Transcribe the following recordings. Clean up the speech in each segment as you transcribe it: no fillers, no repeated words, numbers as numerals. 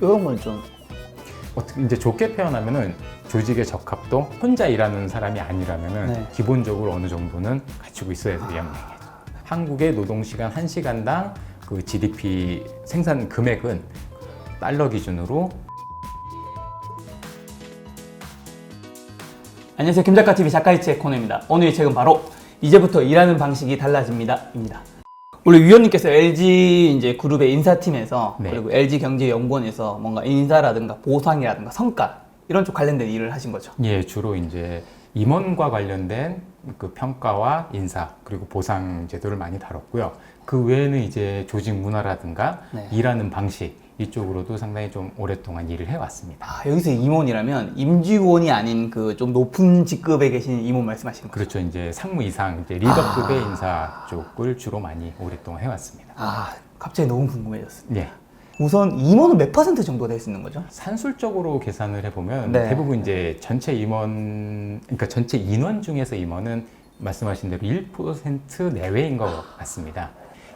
이런 건 좀 어떻게 이제 좋게 표현하면은 조직의 적합도 혼자 일하는 사람이 아니라면은 네. 기본적으로 어느 정도는 갖추고 있어야 되는 영역이죠. 한국의 노동시간 1시간당 그 GDP 생산 금액은 달러 기준으로. 안녕하세요. 김작가TV 작가이치의 코너입니다. 오늘의 책은 바로 이제부터 일하는 방식이 달라집니다.입니다. 우리 위원님께서 LG 이제 그룹의 인사팀에서 네. 그리고 LG경제연구원에서 뭔가 인사라든가 보상이라든가 성과 이런 쪽 관련된 일을 하신 거죠. 예, 주로 이제 임원과 관련된 그 평가와 인사 그리고 보상 제도를 많이 다뤘고요. 그 외에는 이제 조직 문화라든가 네. 일하는 방식 이쪽으로도 상당히 좀 오랫동안 일을 해왔습니다. 아, 여기서 임원이라면 임직원이 아닌 그 좀 높은 직급에 계신 임원 말씀하시는 거죠? 그렇죠. 이제 상무 이상, 이제 리더급의 인사 쪽을 주로 많이 오랫동안 해왔습니다. 아, 갑자기 너무 궁금해졌습니다. 예. 우선 임원은 몇 % 정도 될 수 있는 거죠? 산술적으로 계산을 해보면 네. 대부분 이제 전체 임원, 그러니까 전체 인원 중에서 임원은 말씀하신 대로 1% 내외인 것 같습니다.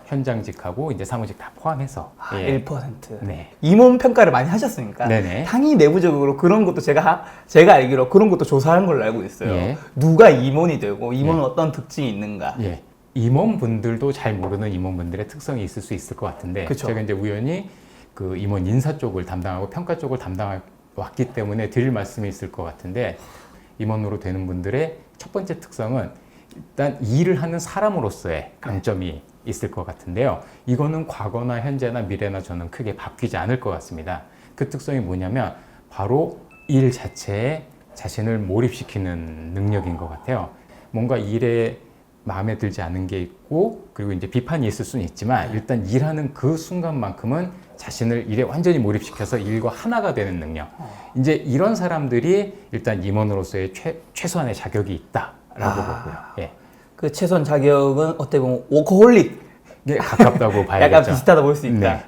현장직하고 이제 사무직 다 포함해서. 아, 예. 1%. 네. 임원 평가를 많이 하셨으니까 네네. 당연히 내부적으로 그런 것도 제가 알기로 그런 것도 조사한 걸로 알고 있어요. 예. 누가 임원이 되고 임원은 예. 어떤 특징이 있는가. 예. 임원분들도 잘 모르는 임원분들의 특성이 있을 수 있을 것 같은데 그쵸. 제가 이제 우연히 그 임원 인사 쪽을 담당하고 평가 쪽을 담당해왔기 때문에 드릴 말씀이 있을 것 같은데, 임원으로 되는 분들의 첫 번째 특성은 일단 일을 하는 사람으로서의 강점이 있을 것 같은데요. 이거는 과거나 현재나 미래나 저는 크게 바뀌지 않을 것 같습니다. 그 특성이 뭐냐면 바로 일 자체에 자신을 몰입시키는 능력인 것 같아요. 뭔가 일에 마음에 들지 않은 게 있고 그리고 이제 비판이 있을 수는 있지만 일단 일하는 그 순간만큼은 자신을 일에 완전히 몰입시켜서 일과 하나가 되는 능력. 이제 이런 사람들이 일단 임원으로서의 최소한의 자격이 있다라고 보고요. 예. 그 최소한 자격은 어떻게 보면 워커홀릭 이게 가깝다고 봐야겠죠. 약간 비슷하다 볼 수 있다. 네.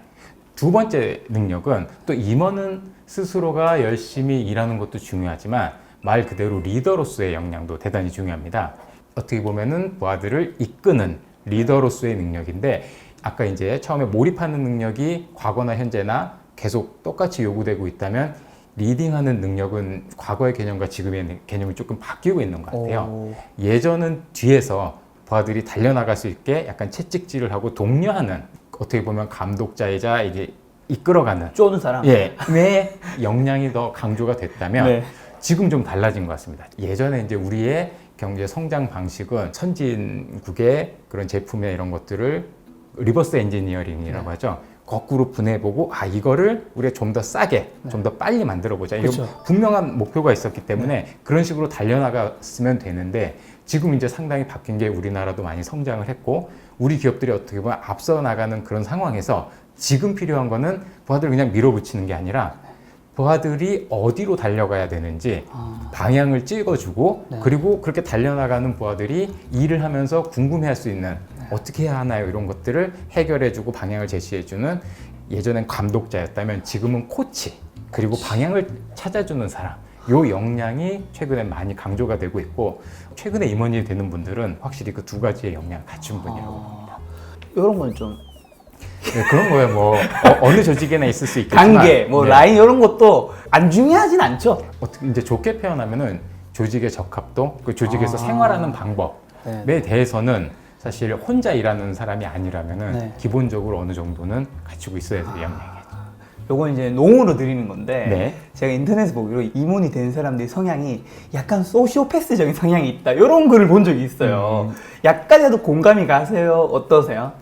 두 번째 능력은 또 임원은 스스로가 열심히 일하는 것도 중요하지만 말 그대로 리더로서의 역량도 대단히 중요합니다. 어떻게 보면은 부하들을 이끄는 리더로서의 능력인데, 아까 이제 처음에 몰입하는 능력이 과거나 현재나 계속 똑같이 요구되고 있다면 리딩하는 능력은 과거의 개념과 지금의 개념이 조금 바뀌고 있는 것 같아요. 오. 예전은 뒤에서 부하들이 달려나갈 수 있게 약간 채찍질을 하고 독려하는, 어떻게 보면 감독자이자 이제 이끌어가는 쪼는 사람. 예, 왜 역량이 더 강조가 됐다면 네. 지금 좀 달라진 것 같습니다. 예전에 이제 우리의 경제 성장 방식은 선진국의 그런 제품이나 이런 것들을 리버스 엔지니어링이라고 하죠. 거꾸로 분해보고 이거를 우리가 좀 더 싸게, 좀 더 빨리 만들어보자. 이런 그렇죠. 분명한 목표가 있었기 때문에 그런 식으로 달려나갔으면 되는데, 지금 이제 상당히 바뀐 게 우리나라도 많이 성장을 했고 우리 기업들이 어떻게 보면 앞서 나가는 그런 상황에서 지금 필요한 거는 부하들을 그냥 밀어붙이는 게 아니라 부하들이 어디로 달려가야 되는지 방향을 찍어주고 네. 그리고 그렇게 달려나가는 부하들이 일을 하면서 궁금해할 수 있는 어떻게 해야 하나요? 이런 것들을 해결해주고 방향을 제시해주는, 예전엔 감독자였다면 지금은 코치, 그리고 방향을 찾아주는 사람, 요 역량이 최근에 많이 강조가 되고 있고 최근에 임원이 되는 분들은 확실히 그 두 가지의 역량을 갖춘 분이라고 봅니다. 이런 건 좀 네, 그런 거에 뭐 어느 조직에나 있을 수 있겠지만 관계, 뭐 네. 라인 이런 것도 안 중요하진 않죠. 어떻게 이제 좋게 표현하면은 조직의 적합도, 그 조직에서 생활하는 방법에 네. 대해서는 사실 혼자 일하는 사람이 아니라면은 네. 기본적으로 어느 정도는 갖추고 있어야 될 역량이에요. 요건 이제 농으로 드리는 건데 네. 제가 인터넷에 보기로 임원이 된 사람들의 성향이 약간 소시오패스적인 성향이 있다 이런 글을 본 적이 있어요. 약간이라도 공감이 가세요? 어떠세요?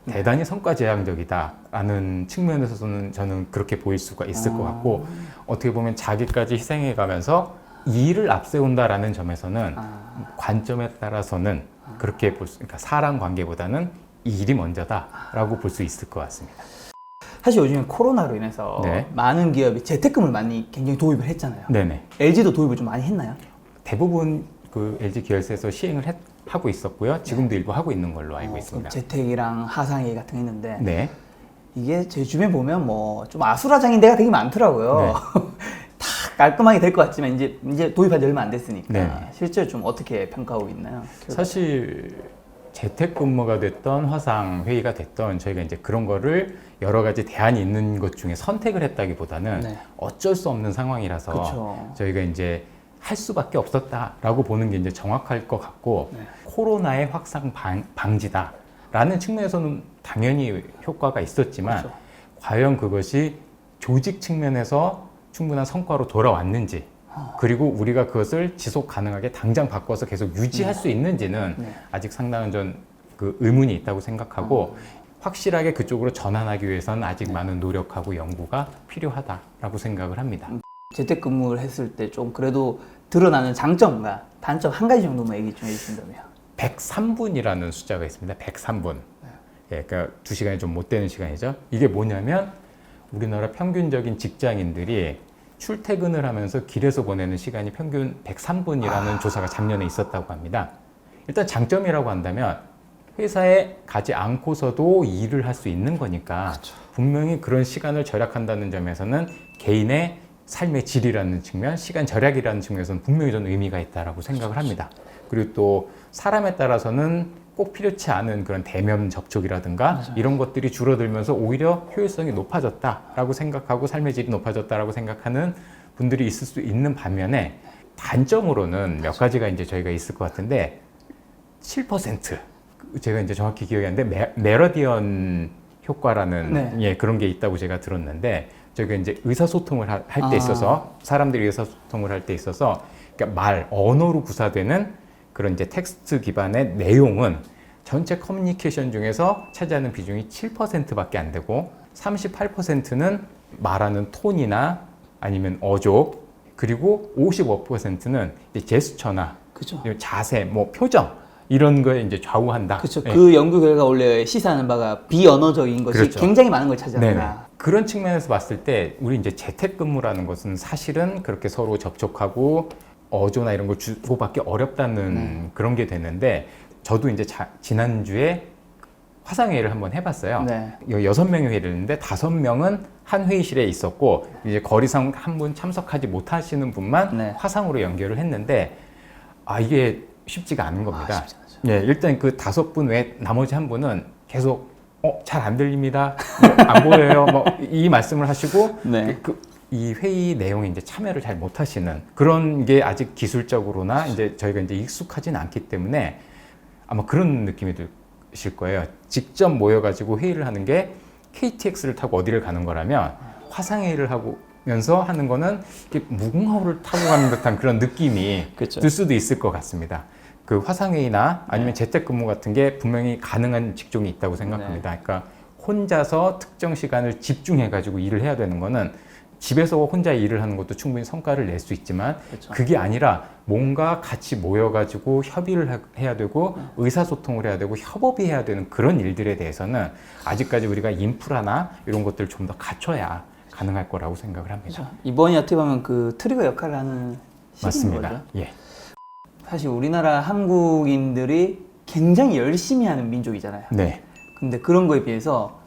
대단히 성과지향적이다라는 측면에서는 저는 그렇게 보일 수가 있을 것 같고, 어떻게 보면 자기까지 희생해가면서 일을 앞세운다라는 점에서는 관점에 따라서는 그렇게 그러니까 사람 관계보다는 일이 먼저다라고 볼 수 있을 것 같습니다. 사실 요즘에 코로나로 인해서 네. 많은 기업이 재택근무를 많이 굉장히 도입을 했잖아요. 네네. LG도 도입을 좀 많이 했나요? 대부분 그 LG 계열사에서 시행을 하고 있었고요. 지금도 일부 하고 있는 걸로 알고 있습니다. 재택이랑 하상회의 같은 거 했는데 네. 이게 제 주변 보면 뭐 좀 아수라장인 데가 되게 많더라고요. 네. 다 깔끔하게 될 것 같지만 이제 도입한 지 얼마 안 됐으니까 네. 실제로 좀 어떻게 평가하고 있나요? 사실 재택근무가 됐던 화상 회의가 됐던 저희가 이제 그런 거를 여러 가지 대안이 있는 것 중에 선택을 했다기보다는 네. 어쩔 수 없는 상황이라서 그쵸. 저희가 이제 할 수밖에 없었다라고 보는 게 이제 정확할 것 같고 네. 코로나의 확산 방지다라는 측면에서는 당연히 효과가 있었지만 그쵸. 과연 그것이 조직 측면에서 충분한 성과로 돌아왔는지 그리고 우리가 그것을 지속 가능하게 당장 바꿔서 계속 유지할 수 있는지는 네. 아직 상당한 그 의문이 있다고 생각하고 확실하게 그쪽으로 전환하기 위해서는 아직 많은 노력하고 연구가 필요하다라고 생각을 합니다. 재택근무를 했을 때 좀 그래도 드러나는 장점과 단점 한 가지 정도만 얘기 좀 해주신다면. 103분이라는 숫자가 있습니다. 103분. 예, 그러니까 2시간이 좀 못 되는 시간이죠. 이게 뭐냐면 우리나라 평균적인 직장인들이 출퇴근을 하면서 길에서 보내는 시간이 평균 103분이라는 조사가 작년에 있었다고 합니다. 일단 장점이라고 한다면 회사에 가지 않고서도 일을 할 수 있는 거니까 그렇죠. 분명히 그런 시간을 절약한다는 점에서는 개인의 삶의 질이라는 측면, 시간 절약이라는 측면에서는 분명히 저는 의미가 있다라고 생각을 합니다. 그리고 또 사람에 따라서는 꼭 필요치 않은 그런 대면 접촉이라든가 맞아요. 이런 것들이 줄어들면서 오히려 효율성이 높아졌다라고 생각하고 삶의 질이 높아졌다라고 생각하는 분들이 있을 수 있는 반면에 단점으로는 몇 가지가 이제 저희가 있을 것 같은데 7% 제가 이제 정확히 기억이 안 나는데 메러디언 효과라는 네. 예, 그런 게 있다고 제가 들었는데 저희가 이제 의사소통을 할 때 있어서 사람들이 의사소통을 할 때 있어서 그러니까 언어로 구사되는 그런 이제 텍스트 기반의 내용은 전체 커뮤니케이션 중에서 차지하는 비중이 7%밖에 안 되고 38%는 말하는 톤이나 아니면 어조 그리고 55%는 이제 제스처나 그죠. 자세, 뭐 표정 이런 거에 이제 좌우한다. 그렇죠. 예. 그 연구 결과 원래 시사하는 바가 비언어적인 것이 그렇죠. 굉장히 많은 걸 네네. 차지한다. 그런 측면에서 봤을 때 우리 이제 재택근무라는 것은 사실은 그렇게 서로 접촉하고 어조나 이런 걸 주고받기 어렵다는 그런 게 되는데 저도 이제 지난주에 화상회의를 한번 해봤어요. 네. 6명의 회의를 했는데 5명은 한 회의실에 있었고 이제 거리상 한 분 참석하지 못하시는 분만 네. 화상으로 연결을 했는데 이게 쉽지가 않은 겁니다. 쉽지 않죠. 예, 일단 그 5분 외에 나머지 한 분은 계속 잘 안 들립니다. 안 보여요. 뭐 이 말씀을 하시고 네. 이 회의 내용에 이제 참여를 잘 못하시는 그런 게 아직 기술적으로나 이제 저희가 이제 익숙하진 않기 때문에 아마 그런 느낌이 드실 거예요. 직접 모여가지고 회의를 하는 게 KTX를 타고 어디를 가는 거라면 화상회의를 하면서 하는 거는 이렇게 무궁화호를 타고 가는 듯한 그런 느낌이 그렇죠. 들 수도 있을 것 같습니다. 그 화상회의나 아니면 재택근무 같은 게 분명히 가능한 직종이 있다고 생각합니다. 그러니까 혼자서 특정 시간을 집중해가지고 일을 해야 되는 거는 집에서 혼자 일을 하는 것도 충분히 성과를 낼 수 있지만 그렇죠. 그게 아니라 뭔가 같이 모여가지고 협의를 해야 되고 의사소통을 해야 되고 협업이 해야 되는 그런 일들에 대해서는 아직까지 우리가 인프라나 이런 것들을 좀 더 갖춰야 가능할 거라고 생각을 합니다. 그렇죠. 이번이 어떻게 보면 그 트리거 역할을 하는 시기인 맞습니다. 거죠. 예. 사실 우리나라 한국인들이 굉장히 열심히 하는 민족이잖아요. 네. 근데 그런 거에 비해서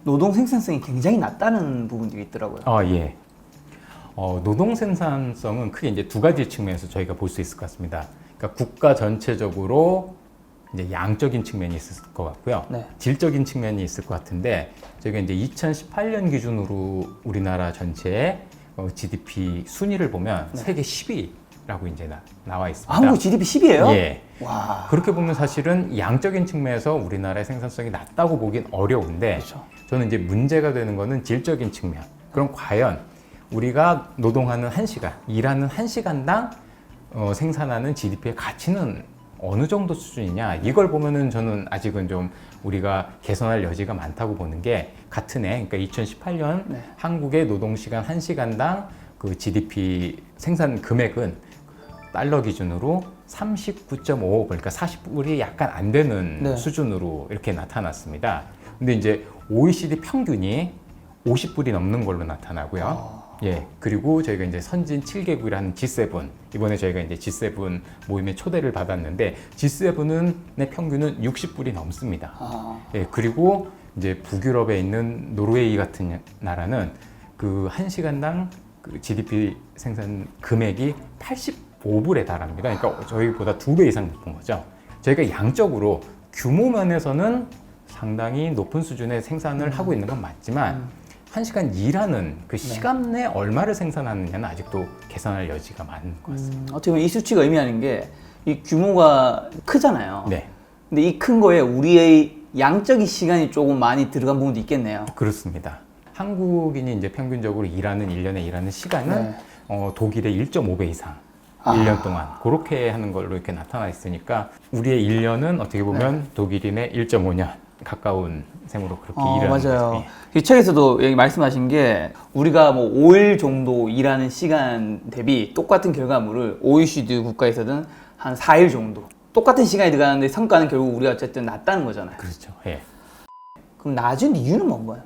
노동 생산성이 굉장히 낮다는 부분들이 있더라고요. 예. 노동 생산성은 크게 이제 두 가지 측면에서 저희가 볼 수 있을 것 같습니다. 그러니까 국가 전체적으로 이제 양적인 측면이 있을 것 같고요. 네. 질적인 측면이 있을 것 같은데 저희가 이제 2018년 기준으로 우리나라 전체의 GDP 순위를 보면 세계 10위라고 이제 나와 있습니다. 한국 GDP 10위예요? 예. 와. 그렇게 보면 사실은 양적인 측면에서 우리나라의 생산성이 낮다고 보긴 어려운데 그렇죠. 저는 이제 문제가 되는 거는 질적인 측면. 그럼 과연 우리가 노동하는 1시간, 일하는 1시간당 생산하는 GDP의 가치는 어느 정도 수준이냐 이걸 보면은 저는 아직은 좀 우리가 개선할 여지가 많다고 보는 게 같은 해, 그러니까 2018년 네. 한국의 노동시간 1시간당 그 GDP 생산 금액은 달러 기준으로 39.5불, 그러니까 40불이 약간 안 되는 네. 수준으로 이렇게 나타났습니다. 근데 이제 OECD 평균이 50불이 넘는 걸로 나타나고요. 예, 그리고 저희가 이제 선진 7개국이라는 G7, 이번에 저희가 이제 G7 모임에 초대를 받았는데 G7의 평균은 60불이 넘습니다. 예, 그리고 이제 북유럽에 있는 노르웨이 같은 나라는 그 1시간당 그 GDP 생산 금액이 85불에 달합니다. 그러니까 저희보다 2배 이상 높은 거죠. 저희가 양적으로 규모 면에서는 상당히 높은 수준의 생산을 하고 있는 건 맞지만 1시간 일하는 그 시간 내에 얼마를 생산하느냐는 아직도 계산할 여지가 많은 것 같습니다. 어떻게 보면 이 수치가 의미하는 게 이 규모가 크잖아요. 네, 근데 이 큰 거에 우리의 양적인 시간이 조금 많이 들어간 부분도 있겠네요. 그렇습니다. 한국인이 이제 평균적으로 일하는 1년에 일하는 시간은 독일의 1.5배 이상 1년 동안 그렇게 하는 걸로 이렇게 나타나 있으니까 우리의 1년은 어떻게 보면 독일인의 1.5년 가까운 셈으로 그렇게 일하는 맞아요. 거죠. 이 책에서도 여기 말씀하신 게 우리가 뭐 5일 정도 일하는 시간 대비 똑같은 결과물을 OECD 국가에서는 한 4일 정도 똑같은 시간이 들어가는데 성과는 결국 우리가 어쨌든 낮다는 거잖아요. 그렇죠. 예. 그럼 낮은 이유는 뭔가요?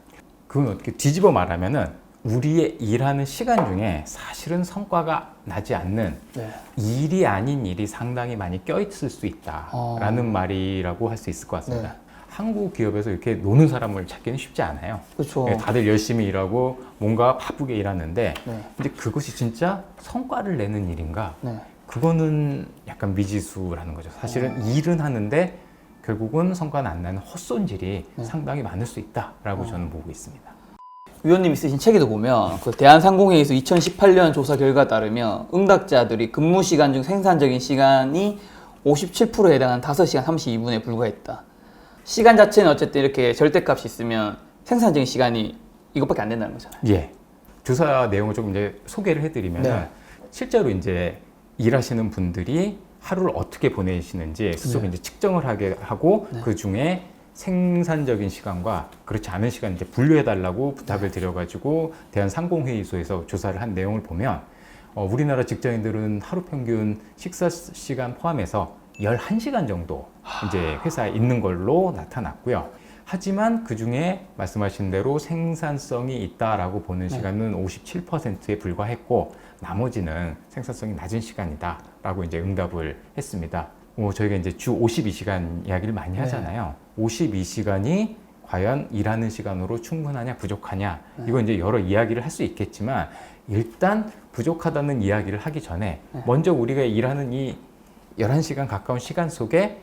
그건 어떻게 뒤집어 말하면은 우리의 일하는 시간 중에 사실은 성과가 나지 않는 네. 일이 아닌 일이 상당히 많이 껴있을 수 있다라는 말이라고 할 수 있을 것 같습니다. 네. 한국 기업에서 이렇게 노는 사람을 찾기는 쉽지 않아요. 그렇죠. 예, 다들 열심히 일하고 뭔가 바쁘게 일하는데 네. 이제 그것이 진짜 성과를 내는 일인가? 네. 그거는 약간 미지수라는 거죠. 사실은 일은 하는데 결국은 성과는 안 나는 헛손질이 상당히 많을 수 있다라고 저는 보고 있습니다. 위원님이 쓰신 책에도 보면 그 대한상공회의소 2018년 조사 결과에 따르면 응답자들이 근무 시간 중 생산적인 시간이 57%에 해당하는 5시간 32분에 불과했다. 시간 자체는 어쨌든 이렇게 절대값이 있으면 생산적인 시간이 이것밖에 안 된다는 거잖아요. 예. 조사 내용을 조금 이제 소개를 해드리면 네. 실제로 이제 일하시는 분들이 하루를 어떻게 보내시는지 스스로 이제 측정을 하게 하고 그 중에 생산적인 시간과 그렇지 않은 시간 이제 분류해달라고 부탁을 드려가지고 대한상공회의소에서 조사를 한 내용을 보면 우리나라 직장인들은 하루 평균 식사 시간 포함해서 11시간 정도 이제 회사에 있는 걸로 나타났고요. 하지만 그 중에 말씀하신 대로 생산성이 있다라고 보는 시간은 57%에 불과했고 나머지는 생산성이 낮은 시간이다라고 이제 응답을 했습니다. 저희가 이제 주 52시간 이야기를 많이 하잖아요. 52시간이 과연 일하는 시간으로 충분하냐 부족하냐 이거 이제 여러 이야기를 할 수 있겠지만 일단 부족하다는 이야기를 하기 전에 먼저 우리가 일하는 이 11시간 가까운 시간 속에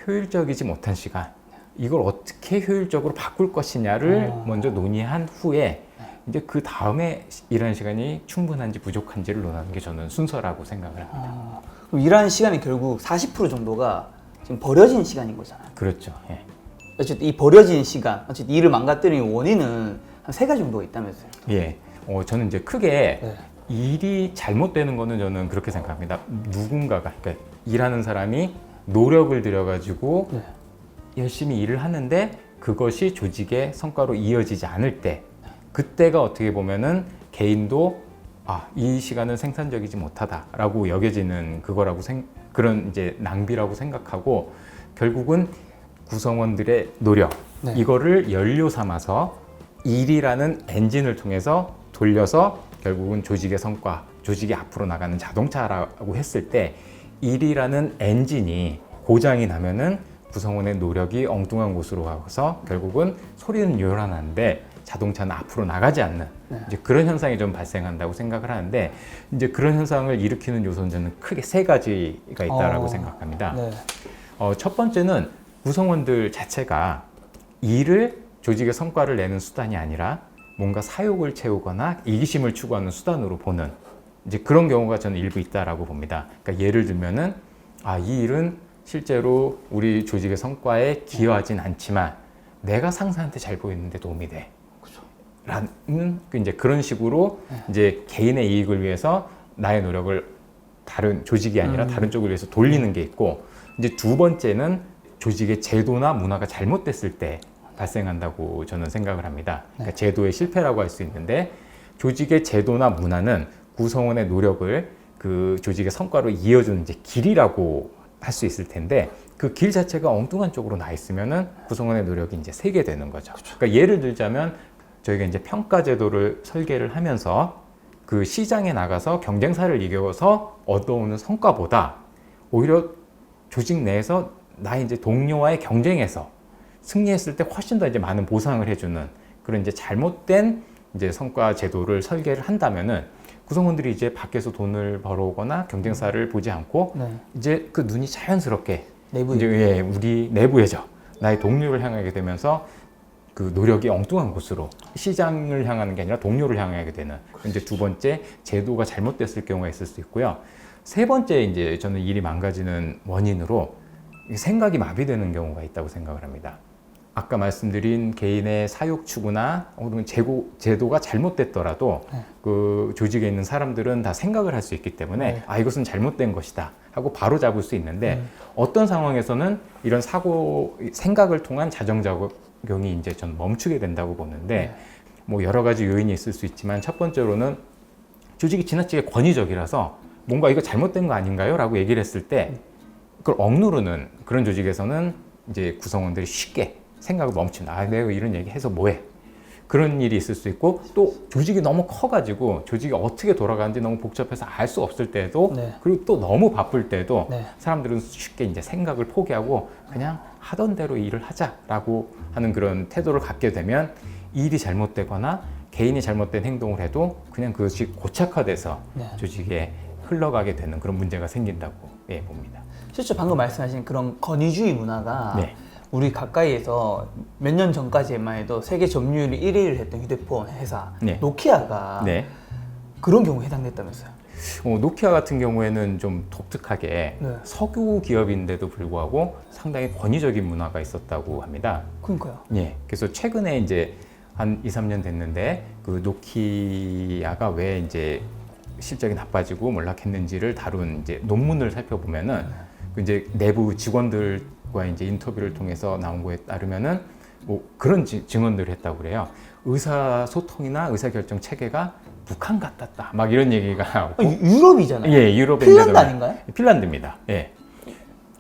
효율적이지 못한 시간 이걸 어떻게 효율적으로 바꿀 것이냐를 먼저 논의한 후에 이제 그 다음에 일하는 시간이 충분한지 부족한지를 논하는 게 저는 순서라고 생각을 합니다. 그럼 일하는 시간이 결국 40% 정도가 지금 버려진 시간인 거잖아요. 그렇죠. 예. 어쨌든 이 버려진 시간, 어쨌든 일을 망가뜨리는 원인은 한 3가지 정도가 있다면서요. 예. 저는 이제 크게 일이 잘못되는 거는 저는 그렇게 생각합니다. 누군가가, 그러니까 일하는 사람이 노력을 들여가지고 열심히 일을 하는데 그것이 조직의 성과로 이어지지 않을 때 그때가 어떻게 보면은 개인도 이 시간은 생산적이지 못하다라고 여겨지는 그거라고 그런 이제 낭비라고 생각하고 결국은 구성원들의 노력 이거를 연료 삼아서 일이라는 엔진을 통해서 돌려서 결국은 조직의 성과, 조직이 앞으로 나가는 자동차라고 했을 때 일이라는 엔진이 고장이 나면은 구성원의 노력이 엉뚱한 곳으로 가서 결국은 소리는 요란한데 자동차는 앞으로 나가지 않는 이제 그런 현상이 좀 발생한다고 생각을 하는데 이제 그런 현상을 일으키는 요소는 저는 크게 3가지가 있다라고 생각합니다. 첫 번째는 구성원들 자체가 일을 조직의 성과를 내는 수단이 아니라 뭔가 사욕을 채우거나 이기심을 추구하는 수단으로 보는 이제 그런 경우가 저는 일부 있다라고 봅니다. 그러니까 예를 들면은 이 일은 실제로 우리 조직의 성과에 기여하진 않지만 내가 상사한테 잘 보이는데 도움이 돼. 라는 이제 그런 식으로 이제 개인의 이익을 위해서 나의 노력을 다른 조직이 아니라 다른 쪽을 위해서 돌리는 게 있고 이제 두 번째는 조직의 제도나 문화가 잘못됐을 때 발생한다고 저는 생각을 합니다. 그러니까 제도의 실패라고 할 수 있는데 조직의 제도나 문화는 구성원의 노력을 그 조직의 성과로 이어주는 이제 길이라고 할 수 있을 텐데 그 길 자체가 엉뚱한 쪽으로 나 있으면은 구성원의 노력이 이제 세게 되는 거죠. 그러니까 예를 들자면 저희가 이제 평가 제도를 설계를 하면서 그 시장에 나가서 경쟁사를 이겨서 얻어오는 성과보다 오히려 조직 내에서 나의 이제 동료와의 경쟁에서 승리했을 때 훨씬 더 이제 많은 보상을 해주는 그런 이제 잘못된 이제 성과 제도를 설계를 한다면은 구성원들이 이제 밖에서 돈을 벌어오거나 경쟁사를 보지 않고 이제 그 눈이 자연스럽게 내부에. 이제 우리 내부에죠. 나의 동료를 향하게 되면서 그 노력이 엉뚱한 곳으로 시장을 향하는 게 아니라 동료를 향하게 되는. 이제 두 번째, 제도가 잘못됐을 경우가 있을 수 있고요. 세 번째, 이제 저는 일이 망가지는 원인으로 생각이 마비되는 경우가 있다고 생각을 합니다. 아까 말씀드린 개인의 사육 추구나 혹은 제도가 잘못됐더라도 그 조직에 있는 사람들은 다 생각을 할 수 있기 때문에 아, 이것은 잘못된 것이다 하고 바로 잡을 수 있는데 어떤 상황에서는 이런 생각을 통한 자정작용이 이제 전 멈추게 된다고 보는데 뭐 여러 가지 요인이 있을 수 있지만 첫 번째로는 조직이 지나치게 권위적이라서 뭔가 이거 잘못된 거 아닌가요? 라고 얘기를 했을 때 그걸 억누르는 그런 조직에서는 이제 구성원들이 쉽게 생각을 멈춘다. 아, 내가 이런 얘기 해서 뭐해? 그런 일이 있을 수 있고 또 조직이 너무 커가지고 조직이 어떻게 돌아가는지 너무 복잡해서 알 수 없을 때도 그리고 또 너무 바쁠 때도 사람들은 쉽게 이제 생각을 포기하고 그냥 하던 대로 일을 하자라고 하는 그런 태도를 갖게 되면 일이 잘못되거나 개인이 잘못된 행동을 해도 그냥 그것이 고착화돼서 조직에 흘러가게 되는 그런 문제가 생긴다고 봅니다. 실제 방금 말씀하신 그런 권위주의 문화가 우리 가까이에서 몇 년 전까지만 해도 세계 점유율 1위를 했던 휴대폰 회사 노키아가 그런 경우에 해당됐다면서요? 노키아 같은 경우에는 좀 독특하게 석유 기업인데도 불구하고 상당히 권위적인 문화가 있었다고 합니다. 그러니까요. 그래서 최근에 이제 한 2, 3년 됐는데 그 노키아가 왜 이제 실적이 나빠지고 몰락했는지를 다룬 이제 논문을 살펴보면은 이제 내부 직원들과 이제 인터뷰를 통해서 나온 거에 따르면은 뭐 그런 증언들을 했다고 그래요. 의사소통이나 의사결정 체계가 북한 같았다. 막 이런 얘기가 나오고. 유럽이잖아요. 유럽. 핀란드 아닌가요? 핀란드입니다.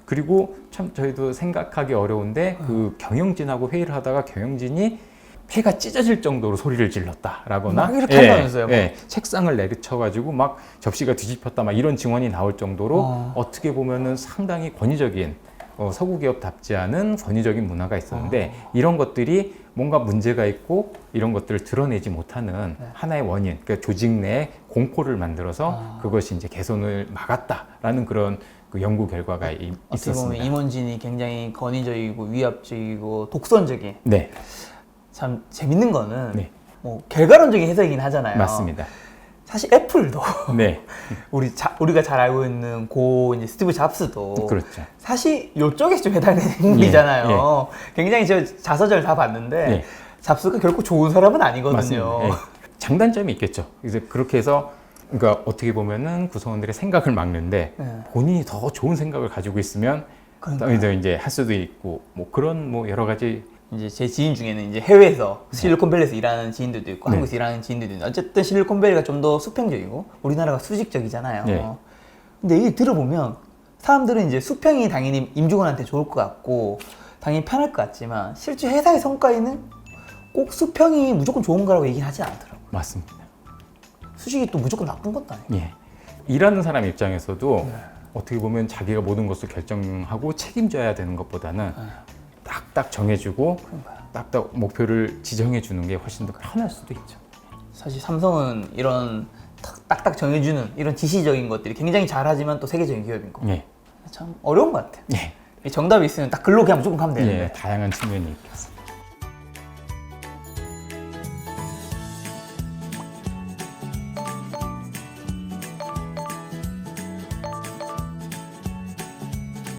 그리고 참 저희도 생각하기 어려운데 그 경영진하고 회의를 하다가 경영진이 폐가 찢어질 정도로 소리를 질렀다라거나 막 이렇게 한다면서요? 책상을 내리쳐가지고 막 접시가 뒤집혔다 막 이런 증언이 나올 정도로 어떻게 보면은 상당히 권위적인 서구 기업답지 않은 권위적인 문화가 있었는데 이런 것들이 뭔가 문제가 있고 이런 것들을 드러내지 못하는 하나의 원인, 그러니까 조직 내에 공포를 만들어서 그것이 이제 개선을 막았다라는 그런 그 연구 결과가 있었습니다. 어떻게 보면 임원진이 굉장히 권위적이고 위압적이고 독선적인. 참 재밌는 거는 뭐 결과론적인 해석이긴 하잖아요. 맞습니다. 사실 애플도 우리가 잘 알고 있는 이제 스티브 잡스도 그렇죠. 사실 이쪽에서 좀 해당되는 인물이잖아요. 굉장히 저 자서전을 다 봤는데 잡스가 결코 좋은 사람은 아니거든요. 장단점이 있겠죠. 그래서 그렇게 해서 그러니까 어떻게 보면은 구성원들의 생각을 막는데 본인이 더 좋은 생각을 가지고 있으면 이제 할 수도 있고 뭐 그런 뭐 여러 가지. 이제 제 지인 중에는 이제 해외에서 실리콘밸리에서 일하는 지인들도 있고 한국에서 일하는 지인들도 있는데 어쨌든 실리콘밸리가 좀 더 수평적이고 우리나라가 수직적이잖아요. 근데 이 들어보면 사람들은 이제 수평이 당연히 임직원한테 좋을 것 같고 당연히 편할 것 같지만 실제 회사의 성과에는 꼭 수평이 무조건 좋은 거라고 얘기는 하진 않더라고요. 맞습니다. 수직이 또 무조건 나쁜 것도 아니고. 일하는 사람 입장에서도 어떻게 보면 자기가 모든 것을 결정하고 책임져야 되는 것보다는 딱딱 정해주고 딱딱 목표를 지정해 주는 게 훨씬 더 편할 수도 있죠. 사실 삼성은 이런 딱딱 정해주는 이런 지시적인 것들이 굉장히 잘하지만 또 세계적인 기업인 거. 참 어려운 것 같아요. 정답이 있으면 딱 글로 그냥 무조건 가면 되는데. 다양한 측면이 있겠습니다.